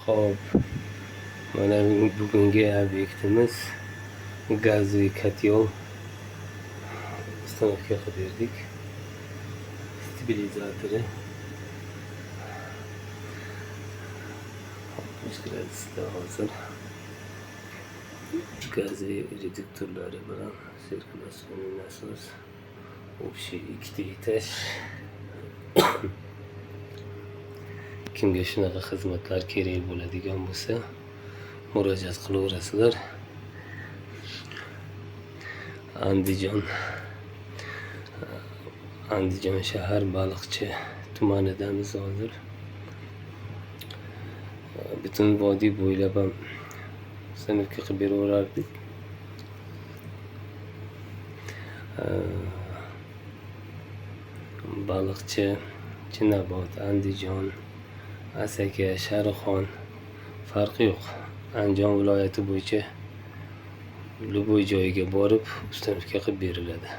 Xo'p, mana bugungi obyektimiz gazli kotyol uстановка qilib berdik. Stabilizatori 60 gradusda hozir gazli reduktorlari bilan sirkulyatsiya nasos общий 2 etaj. Kimga shunaqa xizmatlar kerak bo'ladigan bo'lsa murojaat qilaverasizlar. Andijon shahar Baliqchi tumanidamiz hozir. Butun vodiy bo'ylab ham uстановка qilib beraverardik. Baliqchi, Chinobod, Andijon, Asaka, Sharixon farqi yo'q. Andijon viloyati bo'yicha любой joyga borib uстановка qilib beriladi.